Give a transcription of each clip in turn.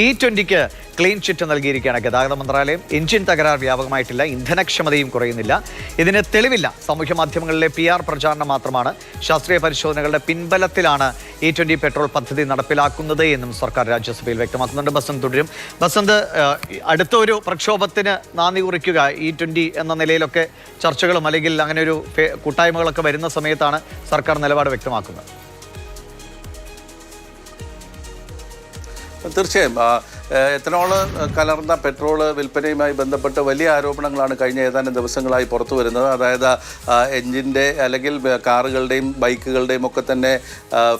E20ക്ക് clean chit നൽകിയിരിക്കുകയാണ് ഗതാഗത മന്ത്രാലയം. എഞ്ചിൻ തകരാർ വ്യാപകമായിട്ടില്ല, ഇന്ധനക്ഷമതയും കുറയുന്നില്ല. ഇതിന് തെളിവില്ല. സാമൂഹ്യ മാധ്യമങ്ങളിലെ PR പ്രചാരണം മാത്രമാണ്. ശാസ്ത്രീയ പരിശോധനകളുടെ പിൻബലത്തിലാണ് E20 പെട്രോൾ പദ്ധതി നടപ്പിലാക്കുന്നത് എന്നും സർക്കാർ രാജ്യസഭയിൽ വ്യക്തമാക്കുന്നുണ്ട്. ബസന്ത് തുടരും. ബസന്ത്, അടുത്ത ഒരു പ്രക്ഷോഭത്തിന് നാന്ദി കുറിക്കുക E20 എന്ന നിലയിലൊക്കെ ചർച്ചകളും അല്ലെങ്കിൽ അങ്ങനെ ഒരു കൂട്ടായ്മകളൊക്കെ വരുന്ന സമയത്താണ് സർക്കാർ നിലപാട് വ്യക്തമാക്കുന്നത്. തീർച്ചയായും എത്തനോൾ കലർന്ന പെട്രോൾ വിൽപ്പനയുമായി ബന്ധപ്പെട്ട് വലിയ ആരോപണങ്ങളാണ് കഴിഞ്ഞ ഏതാനും ദിവസങ്ങളായി പുറത്തു വരുന്നത്. അതായത് എൻജിൻ്റെ അല്ലെങ്കിൽ കാറുകളുടെയും ബൈക്കുകളുടെയും ഒക്കെ തന്നെ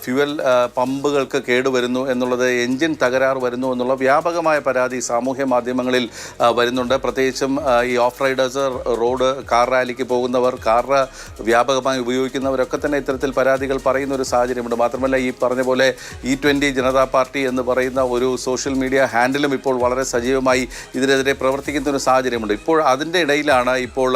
ഫ്യുവൽ പമ്പുകൾക്ക് കേടുവരുന്നു എന്നുള്ളത്, എൻജിൻ തകരാർ വരുന്നു എന്നുള്ള വ്യാപകമായ പരാതി സാമൂഹ്യ മാധ്യമങ്ങളിൽ വരുന്നുണ്ട്. പ്രത്യേകിച്ചും ഈ ഓഫ് റൈഡേഴ്സ്, റോഡ് കാർ റാലിക്ക് പോകുന്നവർ, കാർ വ്യാപകമായി ഉപയോഗിക്കുന്നവരൊക്കെ തന്നെ ഇത്തരത്തിൽ പരാതികൾ പറയുന്ന ഒരു സാഹചര്യമുണ്ട്. മാത്രമല്ല, ഈ പറഞ്ഞ പോലെ E20 ജനതാ പാർട്ടി എന്ന് പറയുന്ന ഒരു സോഷ്യൽ മീഡിയ ഹാൻഡിലും ഇപ്പോൾ വളരെ സജീവമായി ഇതിനെതിരെ പ്രവർത്തിക്കുന്ന ഒരു സാഹചര്യമുണ്ട്. ഇപ്പോൾ അതിൻ്റെ ഇടയിലാണ് ഇപ്പോൾ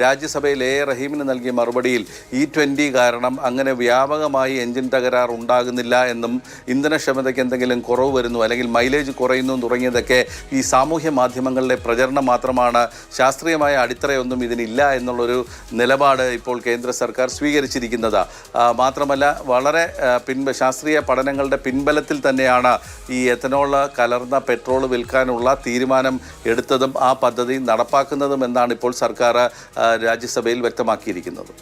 രാജ്യസഭയിൽ റഹീമിന് നൽകിയ മറുപടിയിൽ E20 കാരണം അങ്ങനെ വ്യാപകമായി എൻജിൻ തകരാർ ഉണ്ടാകുന്നില്ല എന്നും ഇന്ധനക്ഷമതയ്ക്ക് എന്തെങ്കിലും കുറവ് വരുന്നു അല്ലെങ്കിൽ മൈലേജ് കുറയുന്നു തുടങ്ങിയതൊക്കെ ഈ സാമൂഹ്യ മാധ്യമങ്ങളുടെ പ്രചരണം മാത്രമാണ്, ശാസ്ത്രീയമായ അടിത്തറയൊന്നും ഇതിനില്ല എന്നുള്ളൊരു നിലപാട് ഇപ്പോൾ കേന്ദ്ര സർക്കാർ സ്വീകരിച്ചിരിക്കുന്നത്. മാത്രമല്ല, വളരെ ശാസ്ത്രീയ പഠനങ്ങളുടെ പിൻബലത്തിൽ തന്നെയാണ് ഈ എത്തനോൾ കലർന്ന പെട്രോൾ വിൽക്കാനുള്ള തീരുമാനം എടുത്തതും ആ പദ്ധതി നടപ്പാക്കുന്നതും എന്നാണ് ഇപ്പോൾ സർക്കാർ രാജ്യസഭയിൽ വ്യക്തമാക്കിയിരിക്കുന്നത്.